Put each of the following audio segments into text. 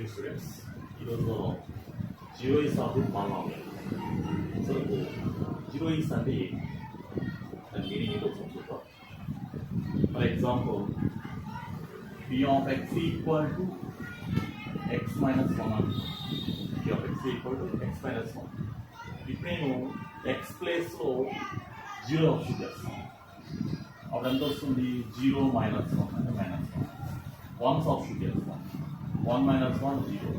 Evening students. ఈరోజు మనం జీరోయిస్ of the polynomial. అసలు జీరోయిస్ అంటే దాని మీనింగ్ ఏంటో చూద్దాం. For example p of x equal to x minus 1. p of x equal to x minus 1. ఇప్పుడు నేను x ప్లేస్లో 0 సబ్స్టిట్యూట్ చేస్తాను. అప్పుడు ఎంత వస్తుంది? 0 మైనస్ 1 అంటే మైనస్ 1. 1 సబ్స్టిట్యూట్ చేస్తాను. 1 మైనస్ 1 0.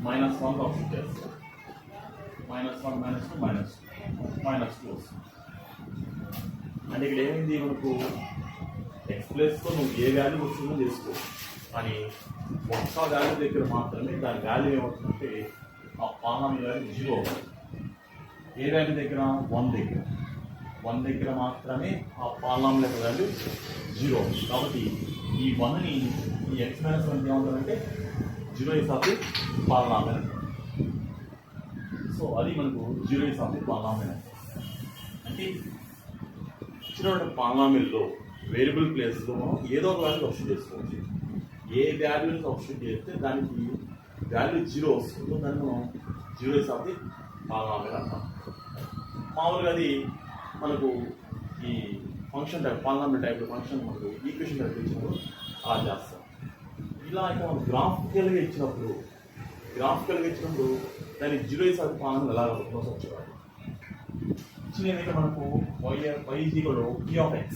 మైనస్ 1 సబ్స్టిట్యూట్ చేస్తాను. మైనస్ 1 మైనస్ 2 మైనస్ 2 మైనస్ 2 వస్తుంది. అంటే ఇక్కడ ఏమైంది? మనకు ఎక్స్ ప్లేస్లో నువ్వు ఏ వాల్యూ వస్తుందో చేసుకో, కానీ ఒక్క వాల్యూ దగ్గర మాత్రమే దాని వాల్యూ ఏమవుతుందంటే ఆ పాలినామియల్ వాల్యూ 0 అవుతుంది. ఏ వాల్యూ దగ్గర? 1 దగ్గర మాత్రమే ఆ పాలినామియల్ వాల్యూ 0 అవుతుంది. కాబట్టి ఈ 1ని ఈ ఎక్స్ మైనస్ 1 ఏమవుతుందంటే జీరోయిస్ ఆఫ్ ది పాలినామియల్. సో అది మనకు జీరోయిస్ ఆఫ్ ది పాలినామియల్. అంటే ఇచ్చినటువంటి పాలినామియల్లో వేరియబుల్ ప్లేస్లో మనం ఏదో ఒక వాల్యూ సబ్స్టిట్యూట్ చేసుకోవచ్చు. ఏ వాల్యూని సబ్స్టిట్యూట్ చేస్తే దానికి వాల్యూ 0 వస్తుందో దాన్ని మనం జీరోయిస్ ఆఫ్ ది పాలినామియల్ అంటాం. మామూలుగా అది మనకు ఈ function type, polynomial type function మనకు ఈక్వేషన్ టైప్ ఇచ్చినప్పుడు అలా చేస్తాం. ఇలా ఇక మనం గ్రాఫికల్గా ఇచ్చినప్పుడు దాన్ని జీరోయిస్ ఆఫ్ ది పాలినామియల్ ఎలా అవుతుందో చూడాలి. ఇచ్చినదైతే మనకు y equal to p of x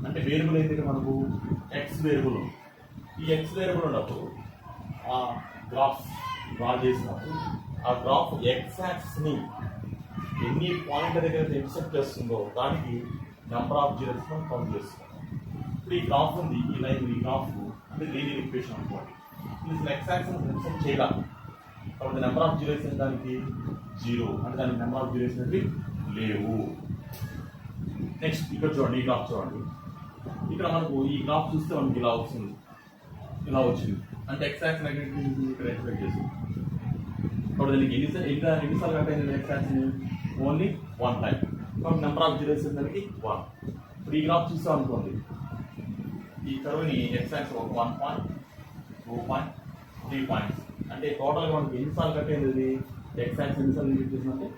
అంటే వేరియబుల్ అయితే మనకు x వేరియబుల్. ఈ x వేరియబుల్ ఉన్నప్పుడు ఆ గ్రాఫ్ డ్రా చేసినప్పుడు ఆ గ్రాఫ్ x యాక్సిస్ని ఎన్ని పాయింట్ల దగ్గర ఇంటర్సెక్ట్ చేస్తుందో దానికి నెంబర్ ఆఫ్ జీరోస్ మనం కౌంట్ చేస్తున్నాం. ఇప్పుడు ఈ గ్రాఫ్ ఉంది, ఈ లైన్, ఈ గ్రాఫ్ అంటే లీనియర్ ఈక్వేషన్ అనుకోండి. ఇది x యాక్సిస్ ఇంటర్సెక్ట్ చేయగలం. కాబట్టి నెంబర్ ఆఫ్ జీరోస్ దానికి 0 అంటే దానికి నెంబర్ ఆఫ్ జీరోస్ అనేవి లేవు. నెక్స్ట్ ఇక్కడ చూడండి, ఈ గ్రాఫ్ చూడండి. ఇక్కడ మనకు ఈ గ్రాఫ్ చూస్తే మనకి ఇలా వస్తుంది, ఇలా వచ్చింది అంటే x యాక్సిస్ నెగటివ్ ఇక్కడ ఎక్స్పెక్ట్ చేస్తుంది. కాబట్టి దానికి ఎన్నిసార్లు కట్ అయింది x యాక్సిస్? Only 1 time. కాబట్టి నెంబర్ ఆఫ్ జీరోస్ దానికి 1. ఇప్పుడు ఈ గ్రాఫ్ చూస్తాం అనుకోండి, ఈ కర్వ్ని x axis 1 point, 2 point, 3 points అంటే టోటల్గా మనకి ఎన్నిసార్లు కట్ అయింది? అది x యాక్సిస్ ఎన్నిసార్లు యూజ్ చేసిందంటే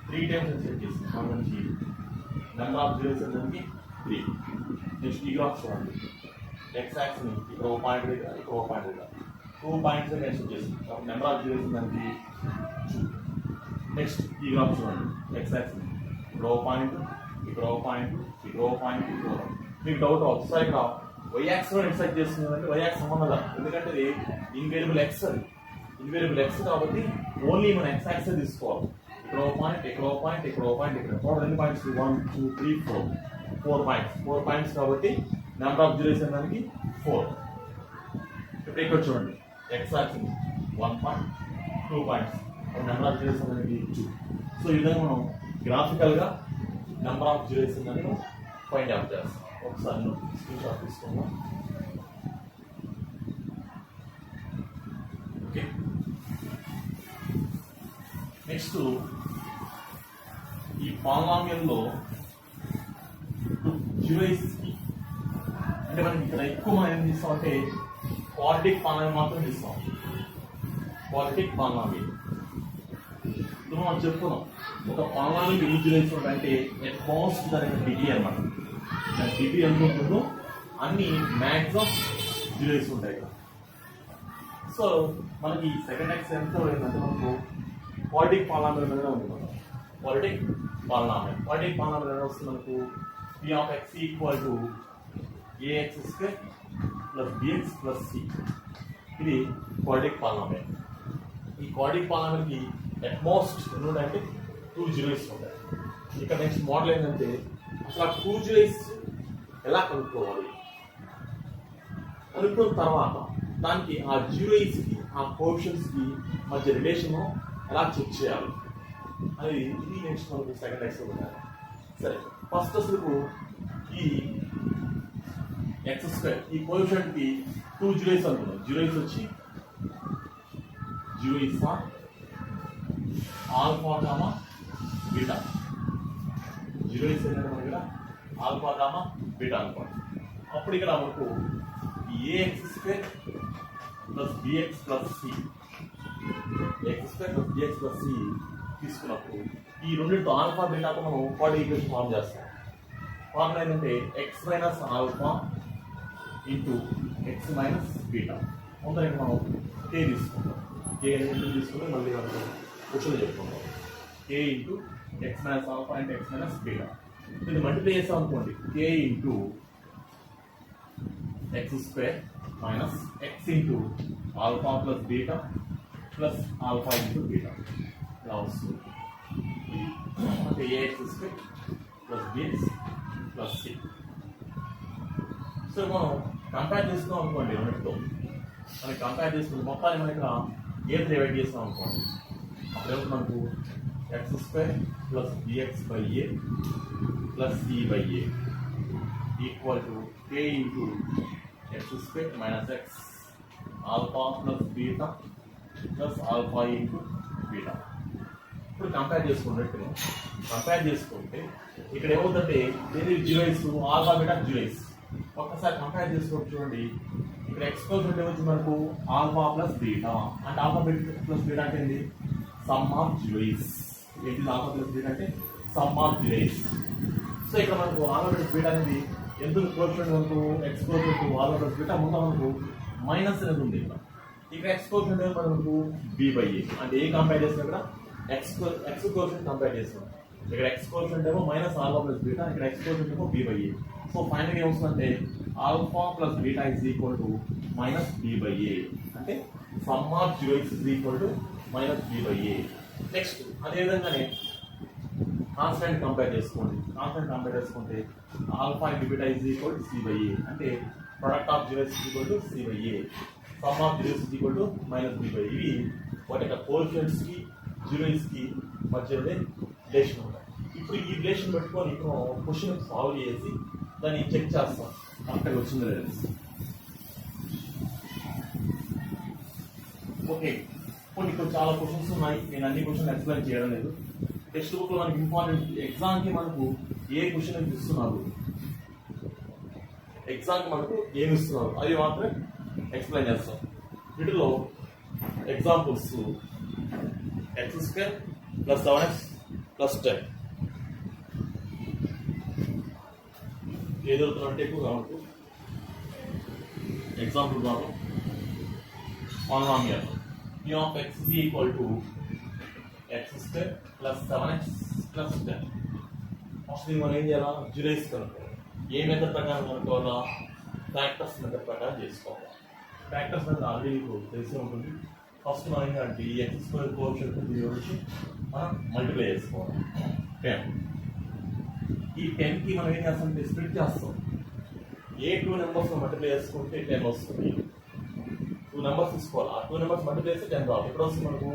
3 టైమ్స్ ఎక్స్పెక్ట్ చేసింది. కాబట్టి నెంబర్ ఆఫ్ జీరోస్ దానికి 3. నెక్స్ట్ ఈ గ్రాఫ్ చూడండి, x యాక్సిస్ని ఇక్కడ ఒక పాయింట్ దగ్గర, ఇక్కడ ఒక పాయింట్ దగ్గర 2 పాయింట్స్ ఎక్స్పెక్ట్ చేసింది. కాబట్టి నెంబర్ ఆఫ్ జీరోస్ దానికి 2. నెక్స్ట్ ఈ గ్రాఫ్ చూడండి, x యాక్సిస్ని ఇక్కడ ఒక పాయింట్, ఇక్కడ ఒక పాయింట్, ఇక్కడ ఒక పాయింట్, ఇక్కడ ఒక పాయింట్. మీకు డౌట్ అవుతుంది, సార్ ఇక్కడ y యాక్సిస్ ఎక్స్పెక్ట్ చేస్తుంది అంటే y యాక్సిస్ సంబంధం, ఎందుకంటే అది ఇన్వేరియబుల్ x. అది ఇన్వేరియబుల్ x కాబట్టి ఓన్లీ మనం x యాక్సిస్ తీసుకోవాలి. ఇక్కడ ఒక పాయింట్, ఇక్కడ ఒక పాయింట్, ఇక్కడ ఒక పాయింట్, ఇక్కడ టోటల్ ఎన్ని పాయింట్స్? 1 2 3 4 పాయింట్స్. 4 పాయింట్స్ కాబట్టి నెంబర్ ఆఫ్ జీరోస్ దానికి 4. ఇప్పుడు ఇక్కడ చూడండి, x axis 1 point, 2 points, number of zeros దానికి 2. సో ఈ విధంగా మనం గ్రాఫికల్గా నెంబర్ ఆఫ్ జీరోస్ దాన్ని మనం ఫైండ్ అవుట్ చేస్తాం. ఒకసారి స్క్రీన్ షాట్ తీసుకుందాం. ఓకే, నెక్స్ట్ ఈ పాలినామియల్లో జీరోయిస్కి అంటే మనకి ఇక్కడ ఎక్కువ మనం ఏం తీస్తామంటే క్వాడ్రాటిక్ పాలినామియల్ మాత్రం తీస్తాం. క్వాడ్రాటిక్ పాలినామియల్ ఇప్పుడు మనం చెప్పుకున్నాం, ఒక పాలినామియల్ ఎన్ని జీరోయిస్ ఉంటాయంటే ఎట్ మోస్ట్ దానికి డిగ్రీ అనమాట. దాని డిగ్రీ ఎంత ఉంటుందో అన్ని మ్యాక్సిమం జీరోయిస్ ఉంటాయి కదా. సో మనకి సెకండ్ ఎక్స్ ఎంత ఏంటంటే మనకు క్వాడ్రాటిక్ పాలినామియల్ మీద ఉంది. క్వాడ్రాటిక్ పాలినామియల్ వస్తుంది మనకు p of x equal to ax² plus bx plus c. ఇది క్వాడ్రాటిక్ పాలినామియల్. ఈ క్వాడ్రాటిక్ పాలినామియల్కి అట్మోస్ట్ అంటే 2 జీరోయిస్ ఉంటాయి. ఇక్కడ నెక్స్ట్ మోడల్ ఏంటంటే అసలు 2 జీరోయిస్ ఎలా కనుక్కోవాలి, కనుక్కున్న తర్వాత దానికి ఆ జీరోయిస్కి ఆ కోఎఫిషియెంట్స్కి మధ్య రిలేషన్ ఎలా చెక్ చేయాలి అనేది ఇది నెక్స్ట్ మనకు సెకండ్ ఎక్స్పెరిమెంట్ ఉంటాయి. సరే, ఫస్ట్ అసలు ఈ x² ఈ కోఎఫిషియెంట్కి 2 జీరోయిస్ అనుకున్నాం. జీరోయిస్ వచ్చి జీరోయిస్ ఆల్ఫా కామా బీటా. జీరోయిస్ ఏంటంటే మన దగ్గర ఆల్ఫా కామా బీటా అనుకోండి. అప్పుడు ఇక్కడ మనకు ax² plus b x plus c x square plus b x plus c తీసుకున్నప్పుడు ఈ రెండింటితో ఆల్ఫా బీటాకు మనం కోఆర్డినేట్ ఈక్వేషన్ ఫామ్ చేస్తాం. ఫార్ములా ఏంటంటే x minus alpha into x minus beta. ముందర మనం కే తీసుకుంటాం. కే అనేది తీసుకుని మళ్ళీ మనకు క్వశ్చన్ చెప్పుకుంటాం. K into x minus alpha into x minus beta. ఇది మల్టిప్లై చేస్తాం అనుకోండి. K into x square minus x into alpha plus beta plus alpha into beta ఇలా వస్తుంది. అంటే a x square plus b x plus c. So మనం compare చేస్తున్నాం అనుకోండి రెండింటితో. మనకి కంపేర్ చేసుకుంటే మొత్తాన్ని మనం ఇక్కడ ఏ డివైడ్ చేస్తాం అనుకోండి. అప్పుడు మనకు x square plus b x by a plus c by a equal to k into x square minus x alpha plus beta plus alpha into beta. ఇప్పుడు కంపేర్ చేసుకున్నట్టు కంపేర్ చేసుకుంటే ఇక్కడ ఏమవుతుందంటే దీని జీరోయిస్ ఆల్ఫా బీటా జీరోయిస్. ఒక్కసారి కంపేర్ చేసుకోవచ్చు చూడండి. ఇక్కడ ఎక్స్పోజెంట్ ఏమొచ్చింది మనకు ఆల్ఫా ప్లస్ బీటా. అంటే ఆల్ఫా బీటా ప్లస్ బీటా అంటే ఏంటి? Sum of zeroes. ఏంటి ఆల్ఫా ప్లస్ బీటా అంటే సమ్ ఆఫ్ జీరోయిస్. సో ఇక్కడ మనకు ఆల్ఫా ప్లస్ బీటా అనేది ఎందుకు కోఎఫిషియంట్ మనకు ఎక్స్పోజెంట్ ఆల్ఫా ప్లస్ బీటా ముందు మనకు మైనస్ అనేది ఉంది. ఇక్కడ ఎక్స్పోజెంట్ మనకు బి బై ఏ. అంటే ఏ కంపేర్ చేసిన ఇక్కడ ఎక్స్ కోఎఫిషియంట్ కంపేర్ చేస్తాం. ఇక్కడ ఎక్స్ కోఎఫిషియంట్ ఏమో మైనస్ ఆల్ఫా ప్లస్ బీటా, ఇక్కడ ఎక్స్ కోఎఫిషియంట్ ఏమో b by a. So final ఏమొస్తుందంటే alpha plus beta is equal to minus b by a. అంటే sum of zeroes is equal to minus b by a. Next అదేవిధంగానే constant compare చేసుకోండి. Constant compare చేసుకుంటే alpha into beta is equal to c by a. అంటే product of zeroes is equal to c by a. Some of zeroes is equal to minus b by. ఇవి వాటి యొక్క కోఎఫిషియంట్స్కి జీరోయిస్కి మధ్యలోనే relation ఉంటాయి. ఇప్పుడు ఈ రిలేషన్ పెట్టుకొని ఇప్పుడు క్వశ్చన్ సాల్వ్ చేసి దాన్ని చెక్ చేస్తాం కరెక్ట్గా వచ్చింది లేదు. ఓకే, కొన్ని ఇక్కడ చాలా క్వశ్చన్స్ ఉన్నాయి. నేను అన్ని క్వశ్చన్ ఎక్స్ప్లెయిన్ చేయడం లేదు. టెక్స్ట్ బుక్లో మనకి ఇంపార్టెంట్ ఎగ్జామ్కి మనకు ఏ క్వశ్చన్ ఇస్తున్నారు, ఎగ్జామ్కి మనకు ఏమి ఇస్తున్నారు అది మాత్రమే ఎక్స్ప్లెయిన్ చేస్తాం. వీటిలో examples X square plus 7x plus 10 ఏదవుతుందంటే ఎక్కువ కాబట్టి ఎగ్జాంపుల్ ద్వారా polynomial p of x is equal to x square plus 7x plus 10. First మనం ఏం చేయాలా? జీరోయిస్ కనుక్కోవాలి. ఏ మెథడ్ ప్రకారం కనుక్కోవాలా? ఫ్యాక్టర్స్ మెథడ్ ప్రకారం చేసుకోవాలి. ఫ్యాక్టర్స్ మెథడ్ ఆల్రెడీ మీకు తెలిసే ఉంటుంది. ఫస్ట్ మనం ఏంటంటే ఈ ఎక్స్ స్క్వేర్ కోఎఫిషియంట్ గురించి మనం మల్టిప్లై చేసుకోవాలి. 10. ఈ 10కి మనం ఏం చేస్తామంటే స్ప్లిట్ చేస్తాం. ఏ 2 నెంబర్స్ మల్టిప్లై చేసుకుంటే 10 వస్తుంది. 2 నెంబర్స్ తీసుకోవాలి. ఆ 2 నెంబర్స్ మల్టిప్లై చేస్తే 10 రావాలి. ఎప్పుడు వస్తుంది మనకు?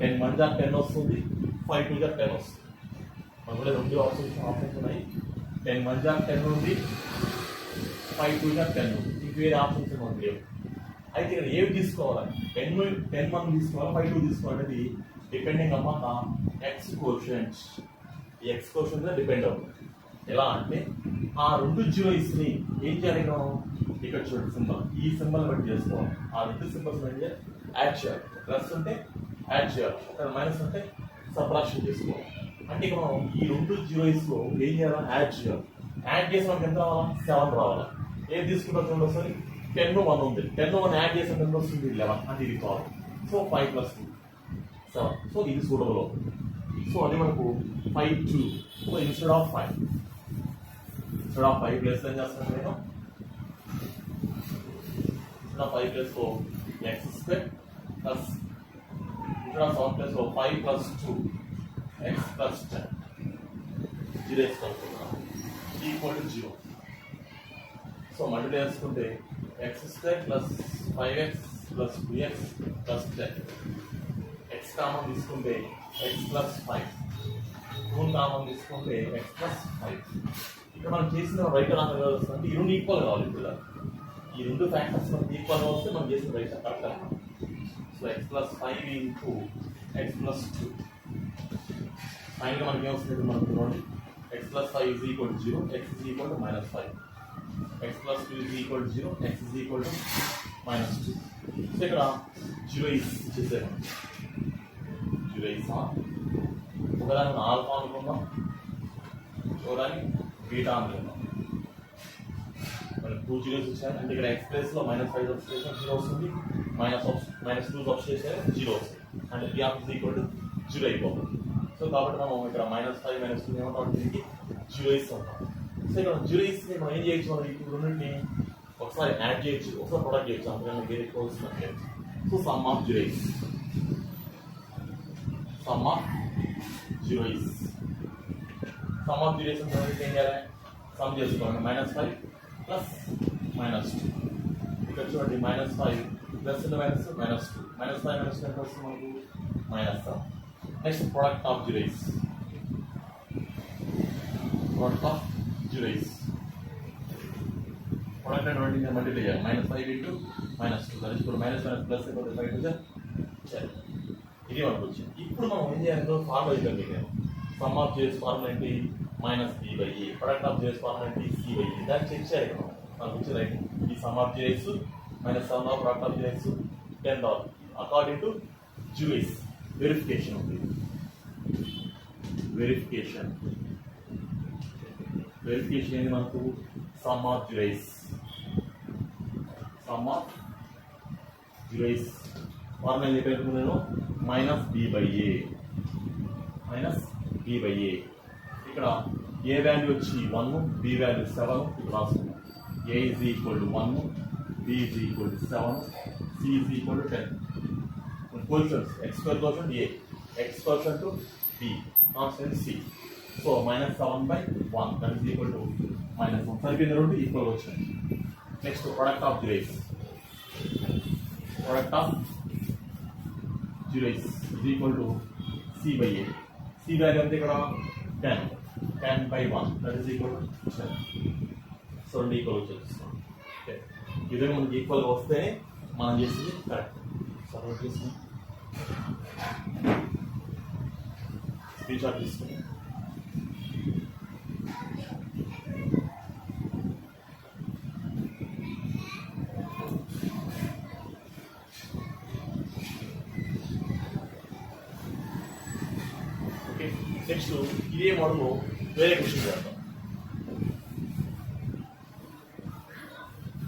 10 1 × 10 వస్తుంది, 5 2 × 10 వస్తుంది. మనకు రెండు ఆప్షన్స్ ఉన్నాయి. 10 1 × 10 ఉంది, 5 2 × 10 ఉంది. ఇంక వేరే ఆప్షన్స్ మనకు లేవు. అయితే ఇక్కడ ఏవి తీసుకోవాలి? 10 1 తీసుకోవాలి, 5 2 తీసుకోవాలనేది డిపెండింగ్ అన్నమాట ఎక్స్ కోఎఫిషియంట్. ఈ ఎక్స్ కోఎఫిషియంట్ మీద డిపెండ్ అవుతుంది. ఎలా అంటే ఆ రెండు జీరోయిస్ని ఏం చేయాలి? ఇక్కడ చూడండి సింబల్, ఈ సింబల్ బట్టి చేసుకోవాలి. ఆ రెండు సింబల్స్ ఏం చేయాలి? యాడ్ చేయాలి. ప్లస్ ఉంటే యాడ్ చేయాలి, ఒక మైనస్ ఉంటే సబ్ట్రాక్షన్ చేసుకోవాలి. అంటే ఇక్కడ మనం ఈ రెండు జీరోయిస్లో ఏం చేయాలి? యాడ్ చేయాలి. యాడ్ చేసిన మనకి ఎంత రావాలా? 7 రావాలా. ఏది తీసుకుంటాం చూడండి ఒకసారి. 10 1 ఉంది, 10 1 యాడ్ చేసిన ఎంత వస్తుంది? 11. అంటే ఇది కావాలి. సో 5 + 2 7. సో ఇది సూటబుల్ అవుతుంది. సో అది మనకు 5 2. సో ఇన్స్టెడ్ ఆఫ్ 5 ప్లేస్ ఏం చేస్తాను నేను? ఇన్స్టెడ్ ఆఫ్ 5 ప్లేస్లో X square plus instead of 7 ప్లేస్లో 5 + 2 ఎక్స్ ప్లస్ 10 జీరో వేసుకుంటున్నాను ఈక్వల్ టు 0. సో మల్టిప్లై చేసుకుంటే X square plus 5x plus 2x plus 10. X common తీసుకుంటే ఎక్స్ ప్లస్ 5, 2 కామన్ తీసుకుంటే ఎక్స్ ప్లస్ 5. ఇక్కడ మనం చేసిన రైట్ ఆన్సర్ వస్తుంది. ఈ రెండు ఈక్వల్ కావాలి. ఇప్పుడు ఈ రెండు ఫ్యాక్టర్స్ మనకి ఈక్వల్గా వస్తే మనం చేసిన రైట్ కరెక్ట్ అనమాట. So X plus 5 into X plus 2. ఫైనల్గా మనకి ఏమొస్తుంది? మనకు చూడండి, X plus 5 is equal to 0, X is equal to -5. x plus 2 is equal to 0, x is equal to -2. So so ఇక్కడ జీరో ఇచ్చేసారు. జీరో ఒకదానికి ఆల్ఫా అనుకుందాం, ఒకదానికి బీటా అనుకుందాం. మరి 2 జీరోస్ వచ్చాయి అంటే ఇక్కడ ఎక్స్ప్రెస్ లో -5 సబ్స్టిట్యూషన్ 0 వస్తుంది, -2 సబ్స్టిట్యూషన్ 0 వస్తుంది అంటే p of is equal to 0 అయిపోతుంది. సో కాబట్టి మనం ఇక్కడ -5 -2 ఏమంటాం, దీనికి 0 ఇస్తాం. సో ఇక్కడ 0 ఇస్తే మనం ఏం చేయొచ్చు, మనం ఇప్పుడు రెండింటిని ఒకసారి యాడ్ చేయొచ్చు, ఒకసారి ప్రొడక్ట్ చేయొచ్చు, అందుకని వేరే కోర్స్ చేయొచ్చు. So some of 0 is some of 0 is some of 0 is అంటే ఏం చేయాలి, సమ్ చేసుకోవాలి. -5 ప్లస్ -2 ఇక్కడ చూడండి, -5 ప్లస్ మైనస్ -2 -5 -2 ఎంత వస్తుంది మనకు, -7. Next product of 0 is product of 0 is product and రెండింటిని మల్టిప్లై చేయాలి. -5 into -2 that is minus plus 5 10. ఇది మనకు వచ్చింది. ఇప్పుడు మనం ఏం చేయాలి, ఫార్ములా ఇద్దాం. సమ్ ఆఫ్ 0 ఫార్ములా ఏంటి, -b/a. ప్రొడక్ట్ ఆఫ్ 0 ఫార్ములా ఏంటి, c/a. దాన్ని చెక్ చేయాలి మనకు వచ్చి రైట్. ఈ some of 0 -7 of product of 0 $10 according to 0 is verification ఉంది. వెరిఫికేషన్ ఏంటి మనకు, some of 0 is some of 0 is formula ఏం చెప్పాను నేను, -b/a. ఇక్కడ ఏ వాల్యూ వచ్చి 1, b వాల్యూ 7 ఇక్కడ రాసుకున్నాం. a is equal to 1, b is equal to 7, c is equal to 10. Quotients x² quotient a, x quotient b, constant c. So -7/1 that is equal to -1. సరిపోయిన రెండు equal వచ్చినాయి. Next product of 0 is product of 0 is equal to c/a. c value అంటే ఇక్కడ 10/1 that is equal to 10. So రెండు equal వచ్చేస్తుంది. Okay, ఈ విధంగా మనకి ఈక్వల్ వస్తే మనం చేసేది కరెక్ట్. సర్వ్ చేసి స్క్రీన్ షాట్ తీసుకుని నెక్స్ట్ ఇదే మోడల్ వేరే క్వశ్చన్ చేద్దాం.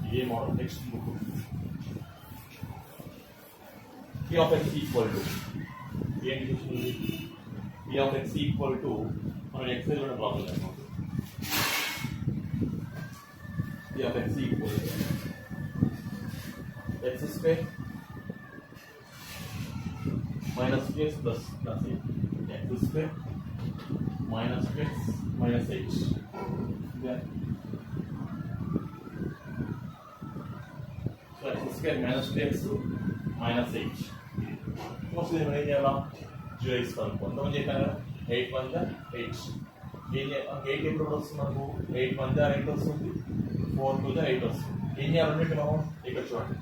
ఇదే model next book p of x equal to ఏంటి క్వశ్చన్ ఇది, p of x equal to మనం ఎక్సైజ్ లో ప్రాబ్లం చేద్దాం. p of x equal to x² minus x plus x² minus x minus h. Then so x² minus x minus h. Mostly మనం ఏం చేయాలా, 0 is కొంతమంది చెప్పాను కదా, 8 1 8. 8 ఎప్పుడు వస్తుంది మనకు, 8 1 8 వస్తుంది, 4 2 8 వస్తుంది. ఏం చేయాలంటే మనం ఇక్కడ చూడండి,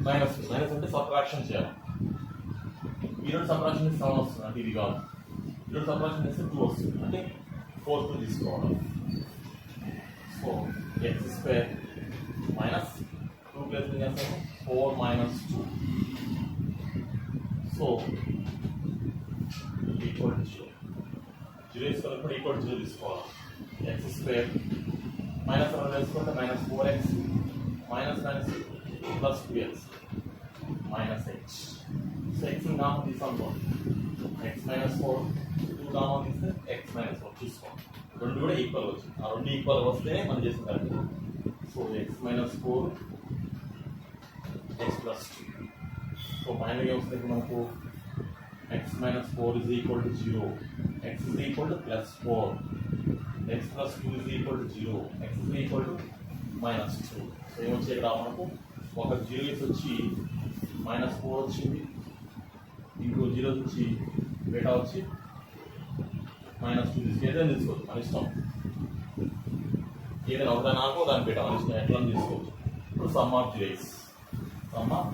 మైనస్ అంటే సబ్ట్రాక్షన్ చేయాలి. ఈ రెండు సబ్ట్రాక్షన్ చేస్తే 7 వస్తుంది అంటే ఇది కాదు, ఈ రెండు సబ్ట్రాక్షన్ చేస్తే 2 వస్తుంది అంటే 4 2 తీసుకోవాలి. సో x² మైనస్ 2 ప్లస్ ఏం చేస్తాము, 4 minus 2. So equal to 0. 0 తీసుకోవాలి, ఈక్వల్ టు 0 తీసుకోవాలి. x² మైనస్ 2 వేసుకుంటే -4x minus plus 2x minus h. So x common తీసుకోవాలి, x -4 2 కామన్ తీస్తే x -4 తీసుకోవాలి. రెండు కూడా ఈక్వల్ వచ్చింది. ఆ రెండు ఈక్వల్ వస్తేనే మనం చేసిన correct. So x -4 x plus 2. So ఫైనల్గా ఏమొస్తుంది మనకు, x -4 is equal to 0, x is equal to +4, x plus 2 is equal to 0, x is equal to -2. So ఏమొచ్చి ఇక్కడ మనకు ఒక 0 వచ్చి -4 వచ్చింది, ఇంకో 0 వచ్చి బేటా వచ్చి -2 ఏదైనా తీసుకోవచ్చు మన ఇష్టం. ఏదైనా ఒక దాని ఆకు దాని బేటా మన ఇష్టం, ఎట్లా తీసుకోవచ్చు. ఇప్పుడు some of 0 is sum of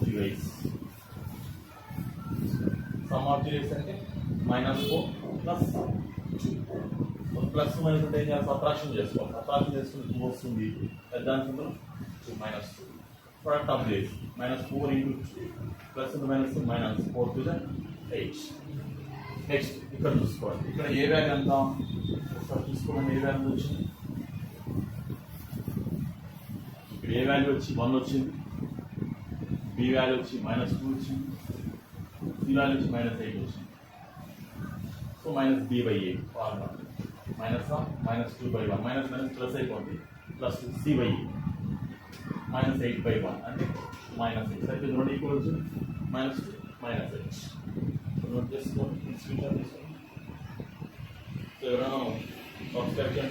0 is sum of 0 is అంటే -4 ప్లస్ 2. ప్లస్ మైనస్ అంటే సబ్ట్రాక్షన్ చేసుకోవాలి. సబ్ట్రాక్షన్ చేసుకుని 2 వస్తుంది, దాని కింద 2 -2. product of this minus 4 into 2 plus into minus 4 to the 8. Next ఇక్కడ చూసుకోండి, ఇక్కడ ఏ వాల్యూ ఎంత ఒకసారి చూసుకోండి. ఏ వాల్యూ వచ్చింది? ఇక్కడ ఏ వాల్యూ వచ్చి 1 వచ్చింది, బి వాల్యూ వచ్చి -2 వచ్చింది, సి వాల్యూ వచ్చి -8 వచ్చింది. So -b/a formula -2/1 minus plus అయిపోతుంది, ప్లస్ c/a -8/1 అంటే -8 అయితే రెండు ఈక్వల్ వచ్చింది -2 -8. నోట్ చేసుకోండి, స్క్రీన్షాట్ తీసుకోండి. సో ఎవరైనా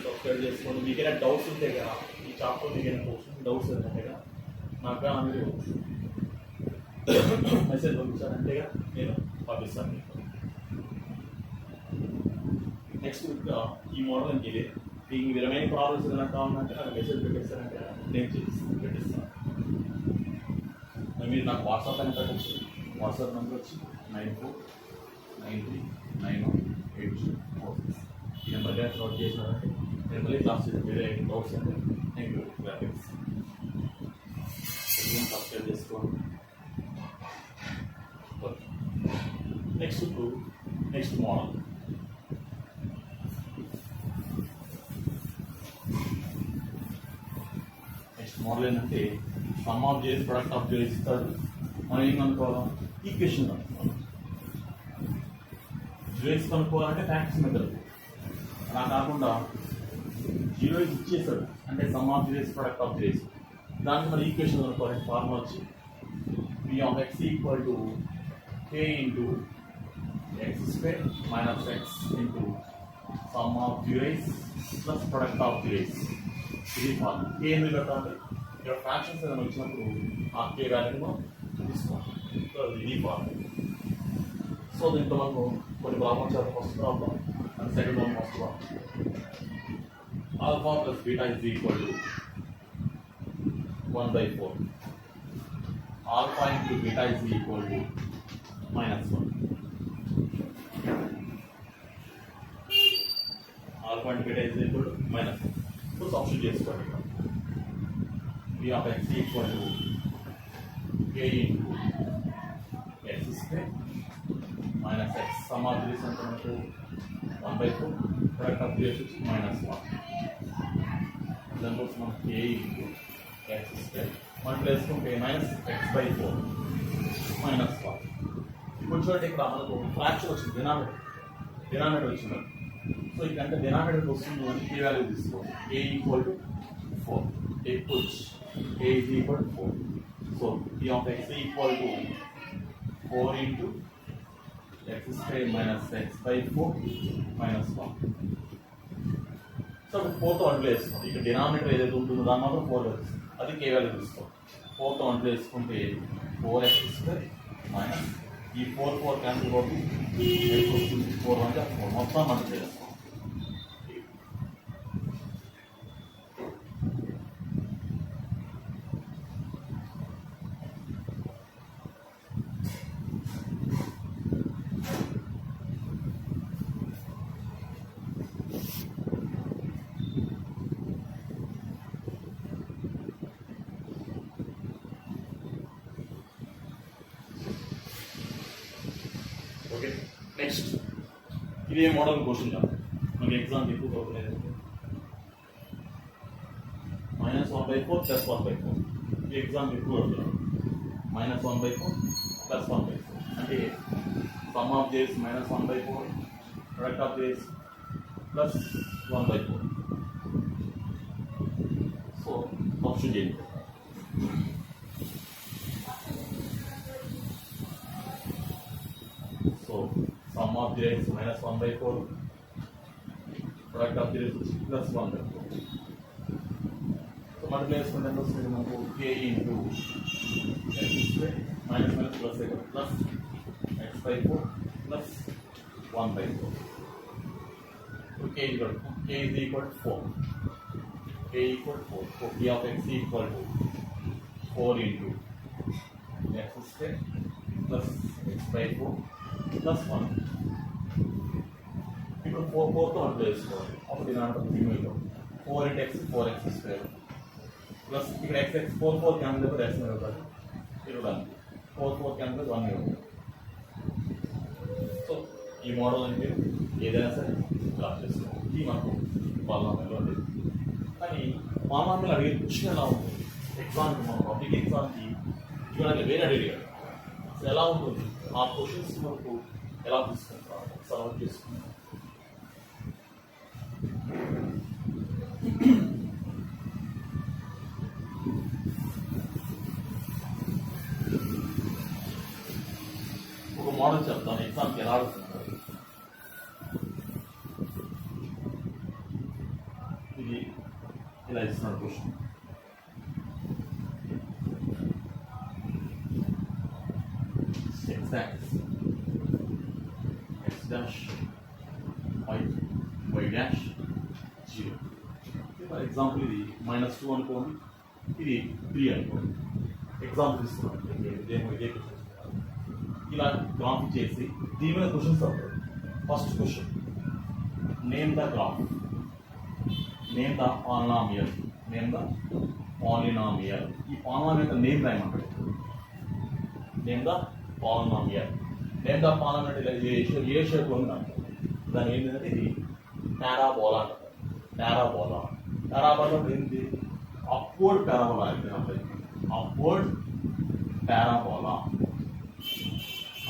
సబ్స్క్రైబ్ చేసుకోండి. మీకు ఏదైనా డౌట్స్ ఉంటే కదా, ఈ చాప్టర్ మీకు ఏదైనా డౌట్స్ ఏంటంటే కదా నాకు మీరు మెసేజ్ పంపించారంటే నేను పంపిస్తాను మీకు. నెక్స్ట్ ఈ మోడల్ ఇంక ఇదే. దీనికి రిమైనింగ్ ప్రాబ్లమ్స్ ఏదైనా కావాలంటే నాకు మెసేజ్ పెట్టేస్తారంటే నేను పెట్టిస్తాను. మీరు నాకు వాట్సాప్ అని పెట్టచ్చు. వాట్సాప్ నెంబర్ వచ్చి 9493918246. ఈ నెంబర్ కానీ నోట్ చేసినారంటే నేను మళ్ళీ క్లాస్ వేరే డౌట్స్ అంటే నేను గ్రాఫిక్స్ సబ్స్క్రైబ్ చేసుకోండి. Next model. నెక్స్ట్ మోడల్ ఏంటంటే సమ్ ఆఫ్ జేస్ ప్రొడక్ట్ ఆఫ్ జేస్ ఇస్తాడు. మనం ఏం కనుక్కోవాలి? ఈక్వేషన్ కనుక్కోవాలి. జేస్ కనుక్కోవాలంటే ఫ్యాక్ట్స్ మెథడ్. అలా కాకుండా జీరో ఇచ్చేస్తాడు అంటే సమ్ ఆఫ్ జేస్ ప్రొడక్ట్ ఆఫ్ జేస్, దానికి మనం ఈక్వేషన్ కనుక్కోవాలంటే ఫార్ములా వచ్చి p of x equal to k into x square minus x into sum of zeros plus product of zeros. ఇది ఫార్ములా. k ఎందుకు పెట్టాలి? ఇక్కడ ఫ్రాక్షన్స్ ఏదైనా వచ్చినప్పుడు ఆ k వాల్యూని తీసుకోవాలి. సో ఇది ఫార్ములా. సో దీంట్లో మనకు కొన్ని ప్రాబ్లమ్స్ చేయాలి. First problem and second one first problem. Alpha plus beta is equal to 1/4. Alpha into beta is equal to -1. Alpha into beta is equal to -1. So substitute చేసుకోండి. p of x equal to k into x square minus x. Sum of this అంటే మనకు 1/4. Product of this is -1. దానికోసం మనం k into x square మనం వేసుకుంటే -x/4 -1. ఇప్పుడు చూడండి, ఇక్కడ మనకు ఫ్రాక్షన్ వచ్చింది, డినామినేటర్ వచ్చింది. సో ఇకంటే డినామినేటర్ వస్తుంది అని k వాల్యూ తీసుకోండి. a equal to 4. a puts a is equal to 4. సో p of x equal to 4 into x square minus x/4 -1. సో 4తో అంట్లో వేసుకోండి. ఇక్కడ డినామినేటర్ ఏదైతే ఉంటుందో దాని మాత్రం 4 వేస్తుంది, అది k వాల్యూ తీసుకోండి. 4తో అంట్లో వేసుకుంటే 4x స్క్వేర్ మైనస్ ఈ 4 క్యాన్సిల్ అవుతుంది, 4 అంటే 4 మొత్తం మనం చేస్తాం. ఓకే, నెక్స్ట్ ఇదే మోడల్ క్వశ్చన్ కాదు, మనకి ఎగ్జామ్ ఎక్కువ అవుతుంది. -1/4 + 1/4 ఈ ఎగ్జామ్ ఎక్కువ అవుతుంది. -1/4 + 1/4 అంటే సమ్ ఆఫ్ జేస్ -1/4 ప్రొడక్ట్ ఆఫ్ జేస్ ప్లస్ 1/4. సో ఆప్షన్ చేయండి. Sum of zeros -1/4 product of zeros +1/4. So multiply చేసుకుంటే ఎంత వస్తుంది మనకు? k into x square minus plus x/4 plus 1/4. So k is equal to 4. k equal to 4. So p of x equal to 4 into x square plus x/4 plus 1. ఇప్పుడు 4తో అంట్లో వేసుకోవాలి. అప్పుడు దీని అంటే 4 into x 4x square plus ఇక్కడ X X 4 cancel అయిపోతే X అవుతుంది ఇవ్వడానికి 4 cancel 1 ఇవ్వదు. సో ఈ మోడల్ అని మీరు ఏదైనా సరే డ్రా చేసుకోండి. ఇది మనకు పాలినామియల్ ఉంది. కానీ పాలినామియల్ అడిగే క్వశ్చన్ ఎలా ఉంటుంది? ఎగ్జామ్కి మనం పబ్లిక్ ఎగ్జామ్కి ఇవ్వడానికి వేరే అడిగాడు. అసలు ఎలా ఉంటుంది ఆ క్వశ్చన్స్ మనకు ఎలా తీసుకుంటారు సాల్వ్ చేసుకుంటాం. ఒక మోడల్ చెప్తాను ఎగ్జామ్కి ఎలా అడుగుతున్నారు. ఇది ఇలా ఇస్తున్నాడు question. X axis x dash y dash 0. For example ఇది -2 అనుకోండి, ఇది 3 అనుకోండి. ఎగ్జాంపుల్ ఇస్తున్నాను ఇదే క్వశ్చన్. ఇలా గ్రాఫ్ చేసి దీని మీద క్వశ్చన్స్ అవుతాయి. First question, name the graph, name the polynomial, name the polynomial. ఈ పాలినామియల్ నేమ్ రాయమంటాడు. Name the polynomial. Name the polynomial ఏ షేప్లో ఉంది అంటారు. దాని ఏంటంటే ఇది పారాబోలా అంటారు. పారాబోలా. పారాబోలా ఏంటి? Upward parabola. Upward parabola.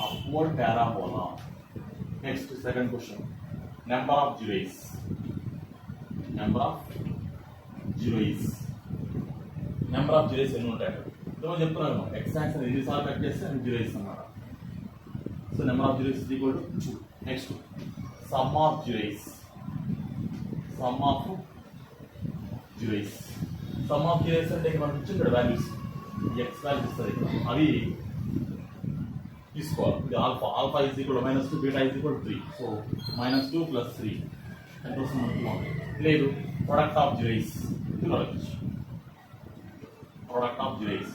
upward parabola. Next, second question. Number of zeros. Number of zeros. Number of zeros ఎన్ని ఉంటాయి? మనం చెప్తున్నాను ఎక్స్ యాక్సిస్ ఎన్నిసార్లు కట్ చేస్తే అన్ని zeros అన్నమాట. So number of zeros is equal to 2. Next, sum of zeros. Sum of zeros. Sum of zeros అంటే మనకి ఇచ్చిన వాల్యూస్ ఎక్స్ వాల్యూస్ ఇస్తారు. అవి తీసుకోవాలి. ఇది alpha is equal -2, beta is equal 3. So -2 + 3 ఎంత వస్తుంది మనకి? లేదు, ప్రొడక్ట్ ఆఫ్ zeros చూడవచ్చు. Product of zeros.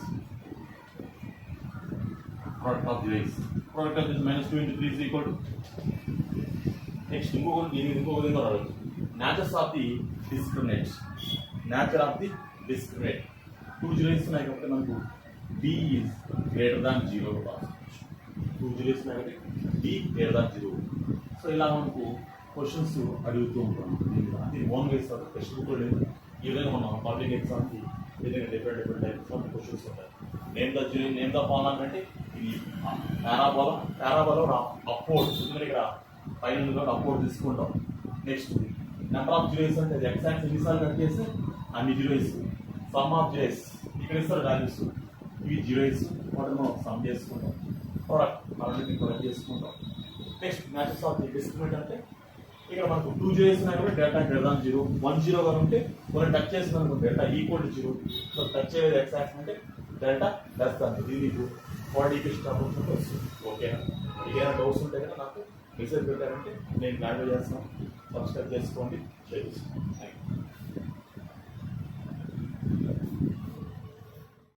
Product of zeros. Product of -2 × 3 is equal. Next ఇంకో విధంగా రావచ్చు. Natures of the discriminate. Nature of the discriminate. 2 zeros ఉన్నాయి కాబట్టి మనకు b ఈజ్ గ్రేటర్ దాన్ 0 రావచ్చు. 2 zeros ఉన్నాయి b గ్రేటర్ దాన్ 0. సో ఇలా మనకు క్వశ్చన్స్ అడుగుతూ ఉంటాం. అది ఓన్ వేస్తారు టెక్స్ట్ బుక్లో లేదు. ఈ విధంగా మనం పబ్లిక్ ఎగ్జామ్కి విధంగా డిఫరెంట్ టైప్స్ ఆఫ్ క్వశ్చన్స్ ఉంటాయి. నేమ్ ద పాలినామియల్ అంటే ఇది పారాబోలా అప్వర్డ్. ఇక్కడ పైన అప్వర్డ్ తీసుకుంటాం. నెక్స్ట్ నెంబర్ ఆఫ్ zeros అంటే ఎక్స్ యాక్సిస్ ఎన్నిసార్లు కట్ చేస్తే అన్ని zeros. సమ్ ఆఫ్ zeros ఇక్కడ ఇస్తారు వాల్యూస్. ఇవి zeros వాటిని మనం సమ్ చేసుకుంటాం. ప్రొడక్ట్ అలాంటి ప్రొడక్ట్ చేసుకుంటాం. Next matches of the discriminate అంటే ఇక్కడ మనకు 2 zeros ఉన్నాయి కాబట్టి డేటా గ్రేటర్ దాన్ 0. 1 0 గా ఉంటే కొన్ని టచ్ చేసిన data equal to 0. So touch అయ్యేది ఎక్స్ యాక్సిస్ అంటే డేటా లెస్ దాన్. ఇది మీకు బాడీకి ఇష్టం వస్తుంది. ఓకేనా? ఏదైనా డౌట్స్ ఉంటే కదా నాకు మెసేజ్ పెట్టారంటే నేను క్లారిఫై చేస్తాను. సబ్స్క్రైబ్ చేసుకోండి, షేర్ చేసుకోండి. Thank you.